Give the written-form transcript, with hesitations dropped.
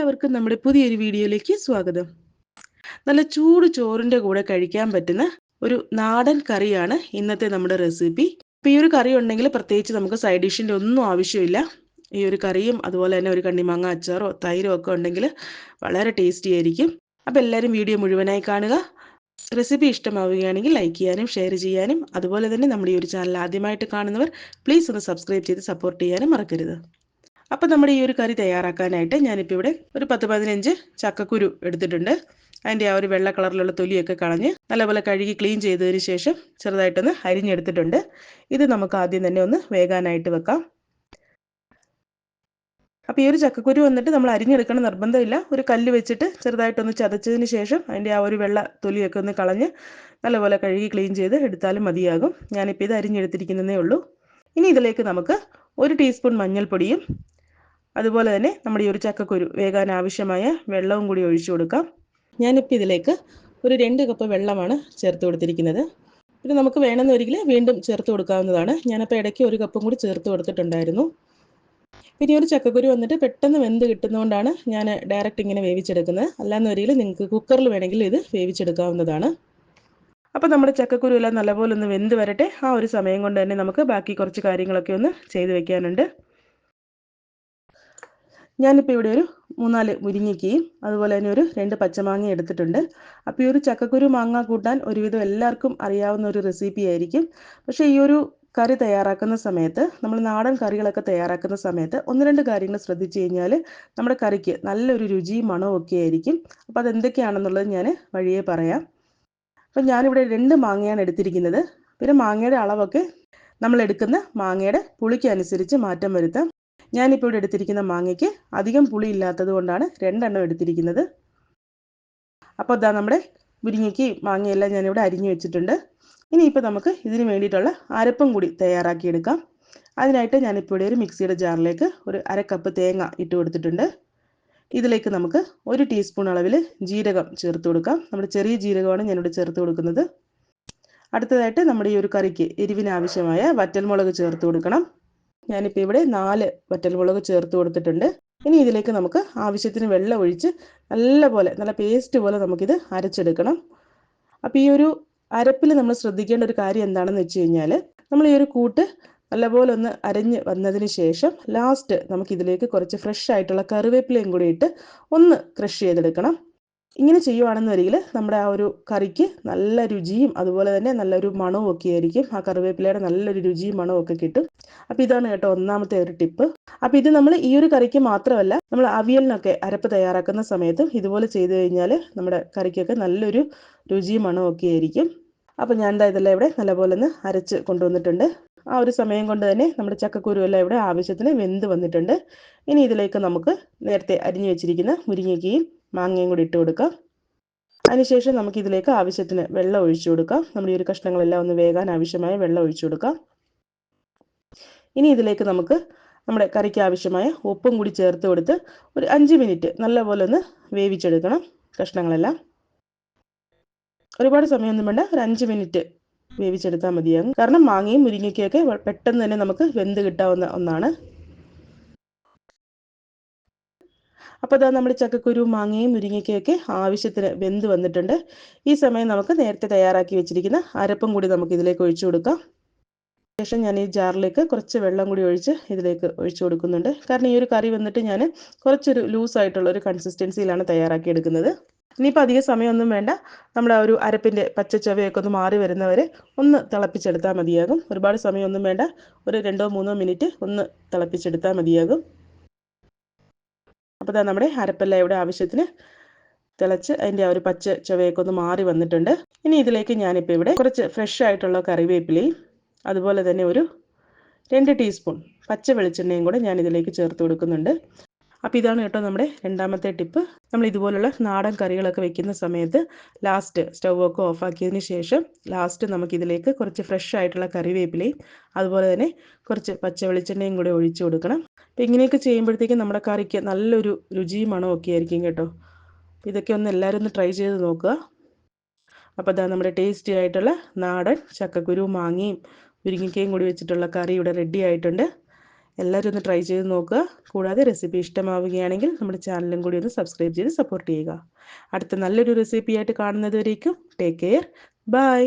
എല്ലാവർക്കും നമ്മുടെ പുതിയൊരു വീഡിയോയിലേക്ക് സ്വാഗതം. നല്ല ചൂട് ചോറിൻ്റെ കൂടെ കഴിക്കാൻ പറ്റുന്ന ഒരു നാടൻ കറിയാണ് ഇന്നത്തെ നമ്മുടെ റെസിപ്പി. അപ്പോൾ ഈ ഒരു കറി ഉണ്ടെങ്കിൽ പ്രത്യേകിച്ച് നമുക്ക് സൈഡ് ഡിഷിൻ്റെ ഒന്നും ആവശ്യമില്ല. ഈ ഒരു കറിയും അതുപോലെ തന്നെ ഒരു കണ്ണിമാങ്ങ അച്ചാറോ തൈരോ ഒക്കെ ഉണ്ടെങ്കിൽ വളരെ ടേസ്റ്റി ആയിരിക്കും. അപ്പോൾ എല്ലാവരും വീഡിയോ മുഴുവനായി കാണുക. റെസിപ്പി ഇഷ്ടമാവുകയാണെങ്കിൽ ലൈക്ക് ചെയ്യാനും ഷെയർ ചെയ്യാനും അതുപോലെ തന്നെ നമ്മുടെ ഈ ഒരു ചാനൽ ആദ്യമായിട്ട് കാണുന്നവർ പ്ലീസ് ഒന്ന് സബ്സ്ക്രൈബ് ചെയ്ത് സപ്പോർട്ട് ചെയ്യാനും മറക്കരുത്. അപ്പോൾ നമ്മുടെ ഈ ഒരു കറി തയ്യാറാക്കാനായിട്ട് ഞാനിപ്പോൾ ഇവിടെ ഒരു 10-15 ചക്കക്കുരു എടുത്തിട്ടുണ്ട്. അതിൻ്റെ ആ ഒരു വെള്ള കളറിലുള്ള തൊലിയൊക്കെ കളഞ്ഞ് നല്ലപോലെ കഴുകി ക്ലീൻ ചെയ്തതിന് ശേഷം ചെറുതായിട്ടൊന്ന് അരിഞ്ഞെടുത്തിട്ടുണ്ട്. ഇത് നമുക്ക് ആദ്യം തന്നെ ഒന്ന് വേകാനായിട്ട് വെക്കാം. അപ്പോൾ ഈ ഒരു ചക്കക്കുരു വന്നിട്ട് നമ്മൾ അരിഞ്ഞെടുക്കണം നിർബന്ധമില്ല. ഒരു കല്ല് വെച്ചിട്ട് ചെറുതായിട്ടൊന്ന് ചതച്ചതിന് ശേഷം അതിൻ്റെ ആ ഒരു വെള്ള തൊലിയൊക്കെ ഒന്ന് കളഞ്ഞ് നല്ലപോലെ കഴുകി ക്ലീൻ ചെയ്ത് എടുത്താലും മതിയാകും. ഞാനിപ്പോൾ ഇത് അരിഞ്ഞെടുത്തിരിക്കുന്നതേ ഉള്ളൂ. ഇനി ഇതിലേക്ക് നമുക്ക് 1 ടീസ്പൂൺ മഞ്ഞൾപ്പൊടിയും അതുപോലെ തന്നെ നമ്മുടെ ഈ ഒരു ചക്കക്കുരു വേകാൻ ആവശ്യമായ വെള്ളവും കൂടി ഒഴിച്ചു കൊടുക്കാം. ഞാനിപ്പോൾ ഇതിലേക്ക് ഒരു 2 കപ്പ് വെള്ളമാണ് ചേർത്ത് കൊടുത്തിരിക്കുന്നത്. പിന്നെ നമുക്ക് വേണമെന്നൊരിക്കൽ വീണ്ടും ചേർത്ത് കൊടുക്കാവുന്നതാണ്. ഞാനപ്പോൾ ഇടയ്ക്ക് 1 കപ്പും കൂടി ചേർത്ത് കൊടുത്തിട്ടുണ്ടായിരുന്നു. പിന്നെ ഈ ഒരു ചക്കക്കുരു വന്നിട്ട് പെട്ടെന്ന് വെന്ത് കിട്ടുന്നതുകൊണ്ടാണ് ഞാൻ ഡയറക്റ്റ് ഇങ്ങനെ വേവിച്ചെടുക്കുന്നത്. അല്ലാന്നൊരിക്കൽ നിങ്ങൾക്ക് കുക്കറിൽ വേണമെങ്കിൽ ഇത് വേവിച്ചെടുക്കാവുന്നതാണ്. അപ്പോൾ നമ്മുടെ ചക്കക്കുരു എല്ലാം നല്ലപോലെ ഒന്ന് വെന്ത് വരട്ടെ. ആ ഒരു സമയം കൊണ്ട് തന്നെ നമുക്ക് ബാക്കി കുറച്ച് കാര്യങ്ങളൊക്കെ ഒന്ന് ചെയ്ത് വെക്കാനുണ്ട്. ഞാനിപ്പോൾ ഇവിടെ ഒരു 3-4 മുരിങ്ങയ്ക്കയും അതുപോലെ തന്നെ ഒരു 2 പച്ചമാങ്ങ എടുത്തിട്ടുണ്ട്. അപ്പോൾ ഈ ഒരു ചക്കക്കുരു മാങ്ങ കൂട്ടാൻ ഒരുവിധം എല്ലാവർക്കും അറിയാവുന്ന ഒരു റെസിപ്പി ആയിരിക്കും. പക്ഷേ ഈ ഒരു കറി തയ്യാറാക്കുന്ന സമയത്ത് നമ്മൾ നാടൻ കറികളൊക്കെ തയ്യാറാക്കുന്ന സമയത്ത് 1-2 കാര്യങ്ങൾ ശ്രദ്ധിച്ചു കഴിഞ്ഞാൽ നമ്മുടെ കറിക്ക് നല്ലൊരു രുചിയും മണവും ഒക്കെ ആയിരിക്കും. അപ്പോൾ അതെന്തൊക്കെയാണെന്നുള്ളത് ഞാൻ വഴിയേ പറയാം. അപ്പോൾ ഞാനിവിടെ 2 മാങ്ങയാണ് എടുത്തിരിക്കുന്നത്. പിന്നെ മാങ്ങയുടെ അളവൊക്കെ നമ്മൾ എടുക്കുന്ന മാങ്ങയുടെ പുളിക്ക് അനുസരിച്ച് മാറ്റം വരുത്താം. ഞാനിപ്പോൾ ഇവിടെ എടുത്തിരിക്കുന്ന മാങ്ങയ്ക്ക് അധികം പുളി ഇല്ലാത്തത് കൊണ്ടാണ് 2 എണ്ണം എടുത്തിരിക്കുന്നത്. അപ്പോൾ ഇതാ നമ്മുടെ മുരിങ്ങയ്ക്കയും മാങ്ങയെല്ലാം ഞാനിവിടെ അരിഞ്ഞു വെച്ചിട്ടുണ്ട്. ഇനിയിപ്പോൾ നമുക്ക് ഇതിന് വേണ്ടിയിട്ടുള്ള അരപ്പും കൂടി തയ്യാറാക്കിയെടുക്കാം. അതിനായിട്ട് ഞാനിപ്പോൾ ഇവിടെ ഒരു മിക്സിയുടെ ജാറിലേക്ക് ഒരു 1/2 കപ്പ് തേങ്ങ ഇട്ട് കൊടുത്തിട്ടുണ്ട്. ഇതിലേക്ക് നമുക്ക് 1 ടീസ്പൂൺ അളവിൽ ജീരകം ചേർത്ത് കൊടുക്കാം. നമ്മുടെ ചെറിയ ജീരകമാണ് ഞാനിവിടെ ചേർത്ത് കൊടുക്കുന്നത്. അടുത്തതായിട്ട് നമ്മുടെ ഈ ഒരു കറിക്ക് എരിവിന് ആവശ്യമായ വറ്റൽമുളക് ചേർത്ത് കൊടുക്കണം. ഞാനിപ്പോൾ ഇവിടെ 4 വറ്റൽമുളക് ചേർത്ത് കൊടുത്തിട്ടുണ്ട്. ഇനി ഇതിലേക്ക് നമുക്ക് ആവശ്യത്തിന് വെള്ളം ഒഴിച്ച് നല്ല പേസ്റ്റ് പോലെ നമുക്കിത് അരച്ചെടുക്കണം. അപ്പോൾ ഈ ഒരു അരപ്പിൽ നമ്മൾ ശ്രദ്ധിക്കേണ്ട ഒരു കാര്യം എന്താണെന്ന് വെച്ച് കഴിഞ്ഞാൽ നമ്മൾ ഈ ഒരു കൂട്ട് നല്ലപോലെ ഒന്ന് അരഞ്ഞ് വന്നതിന് ശേഷം ലാസ്റ്റ് നമുക്കിതിലേക്ക് കുറച്ച് ഫ്രഷ് ആയിട്ടുള്ള കറിവേപ്പിലയും കൂടി ഇട്ട് ഒന്ന് ക്രഷ് ചെയ്തെടുക്കണം. ഇങ്ങനെ ചെയ്യുവാണെന്നൊരിക്കൽ നമ്മുടെ ആ ഒരു കറിക്ക് നല്ല രുചിയും അതുപോലെ തന്നെ നല്ലൊരു മണവും ഒക്കെ ആയിരിക്കും. ആ കറിവേപ്പിലയുടെ നല്ലൊരു രുചിയും മണവും ഒക്കെ കിട്ടും. അപ്പോൾ ഇതാണ് കേട്ടോ ഒന്നാമത്തെ ഒരു ടിപ്പ്. അപ്പോൾ ഇത് നമ്മൾ ഈ ഒരു കറിക്ക് മാത്രമല്ല നമ്മൾ അവിയലിനൊക്കെ അരപ്പ് തയ്യാറാക്കുന്ന സമയത്തും ഇതുപോലെ ചെയ്തു കഴിഞ്ഞാൽ നമ്മുടെ കറിക്കൊക്കെ നല്ലൊരു രുചിയും മണവും ഒക്കെ ആയിരിക്കും. അപ്പോൾ ഞാൻ ഇതെല്ലാം ഇവിടെ നല്ലപോലെ ഒന്ന് അരച്ച് കൊണ്ടുവന്നിട്ടുണ്ട്. ആ ഒരു സമയം കൊണ്ട് തന്നെ നമ്മുടെ ചക്കക്കുരു എല്ലാം ഇവിടെ ആവശ്യത്തിന് വെന്ത് വന്നിട്ടുണ്ട്. ഇനി ഇതിലേക്ക് നമുക്ക് നേരത്തെ അരിഞ്ഞു വെച്ചിരിക്കുന്ന മുരിങ്ങയ്ക്കയും മാങ്ങയും കൂടി ഇട്ട് കൊടുക്കാം. അതിനുശേഷം നമുക്ക് ഇതിലേക്ക് ആവശ്യത്തിന് വെള്ളം ഒഴിച്ചു കൊടുക്കാം. നമ്മുടെ ഈ ഒരു കഷ്ണങ്ങളെല്ലാം ഒന്ന് വേകാൻ ആവശ്യമായ വെള്ളം ഒഴിച്ചു കൊടുക്കാം. ഇനി ഇതിലേക്ക് നമുക്ക് നമ്മുടെ കറിക്ക് ആവശ്യമായ ഉപ്പും കൂടി ചേർത്ത് കൊടുത്ത് ഒരു 5 മിനിറ്റ് നല്ലപോലെ ഒന്ന് വേവിച്ചെടുക്കണം കഷ്ണങ്ങളെല്ലാം. ഒരുപാട് സമയമൊന്നും വേണ്ട, ഒരു 5 മിനിറ്റ് വേവിച്ചെടുത്താൽ മതിയാകും. കാരണം മാങ്ങയും മുരിങ്ങയ്ക്കൊക്കെ പെട്ടെന്ന് തന്നെ നമുക്ക് വെന്ത് കിട്ടാവുന്ന ഒന്നാണ്. അപ്പോൾ ഇതാ നമ്മുടെ ചക്കക്കുരു മാങ്ങയും മുരിങ്ങയ്ക്കൊക്കെ ആവശ്യത്തിന് വെന്ത് വന്നിട്ടുണ്ട്. ഈ സമയം നമുക്ക് നേരത്തെ തയ്യാറാക്കി വെച്ചിരിക്കുന്ന അരപ്പും കൂടി നമുക്ക് ഇതിലേക്ക് ഒഴിച്ചു കൊടുക്കാം. ശേഷം ഞാൻ ഈ ജാറിലേക്ക് കുറച്ച് വെള്ളം കൂടി ഒഴിച്ച് ഇതിലേക്ക് ഒഴിച്ചു കൊടുക്കുന്നുണ്ട്. കാരണം ഈ ഒരു കറി വന്നിട്ട് ഞാൻ കുറച്ചൊരു ലൂസായിട്ടുള്ള ഒരു കൺസിസ്റ്റൻസിയിലാണ് തയ്യാറാക്കി എടുക്കുന്നത്. ഇനിയിപ്പോൾ അധികം സമയമൊന്നും വേണ്ട. നമ്മുടെ ആ ഒരു അരപ്പിൻ്റെ പച്ചച്ചവയൊക്കെ ഒന്ന് മാറി വരുന്നവരെ ഒന്ന് തിളപ്പിച്ചെടുത്താൽ മതിയാകും. ഒരുപാട് സമയമൊന്നും വേണ്ട, ഒരു 2-3 മിനിറ്റ് ഒന്ന് തിളപ്പിച്ചെടുത്താൽ മതിയാകും. അപ്പോൾ നമ്മുടെ അരപ്പെല്ലാം ഇവിടെ ആവശ്യത്തിന് തിളച്ച് അതിൻ്റെ ആ ഒരു പച്ച ചവയൊക്കെ ഒന്ന് മാറി വന്നിട്ടുണ്ട്. ഇനി ഇതിലേക്ക് ഞാനിപ്പോൾ ഇവിടെ കുറച്ച് ഫ്രഷ് ആയിട്ടുള്ള കറിവേപ്പിലയും അതുപോലെ തന്നെ ഒരു 2 ടീസ്പൂൺ പച്ച വെളിച്ചെണ്ണയും കൂടെ ഞാൻ ഇതിലേക്ക് ചേർത്ത് കൊടുക്കുന്നുണ്ട്. അപ്പോൾ ഇതാണ് കേട്ടോ നമ്മുടെ രണ്ടാമത്തെ ടിപ്പ്. നമ്മൾ ഇതുപോലുള്ള നാടൻ കറികളൊക്കെ വെക്കുന്ന സമയത്ത് ലാസ്റ്റ് സ്റ്റൗവൊക്കെ ഓഫാക്കിയതിന് ശേഷം ലാസ്റ്റ് നമുക്കിതിലേക്ക് കുറച്ച് ഫ്രഷ് ആയിട്ടുള്ള കറിവേപ്പിലയും അതുപോലെ തന്നെ കുറച്ച് പച്ച വെളിച്ചെണ്ണയും കൂടെ ഒഴിച്ചു കൊടുക്കണം. അപ്പോൾ ഇങ്ങനെയൊക്കെ ചെയ്യുമ്പോഴത്തേക്കും നമ്മുടെ കറിക്ക് നല്ലൊരു രുചിയും മണവും ഒക്കെ ആയിരിക്കും കേട്ടോ. ഇതൊക്കെ ഒന്ന് എല്ലാവരും ഒന്ന് ട്രൈ ചെയ്ത് നോക്കുക. അപ്പോൾ ഇതാ നമ്മുടെ ടേസ്റ്റി ആയിട്ടുള്ള നാടൻ ചക്കക്കുരു മാങ്ങയും മുരിങ്ങയ്ക്കയും കൂടി വെച്ചിട്ടുള്ള കറി ഇവിടെ റെഡി ആയിട്ടുണ്ട്. എല്ലാവരും ഒന്ന് ട്രൈ ചെയ്ത് നോക്കുക. കൂടാതെ റെസിപ്പി ഇഷ്ടമാവുകയാണെങ്കിൽ നമ്മുടെ ചാനലും കൂടി ഒന്ന് സബ്സ്ക്രൈബ് ചെയ്ത് സപ്പോർട്ട് ചെയ്യുക. അടുത്ത നല്ലൊരു റെസിപ്പിയായിട്ട് കാണുന്നത് വരേക്കും ടേക്ക് കെയർ. ബൈ.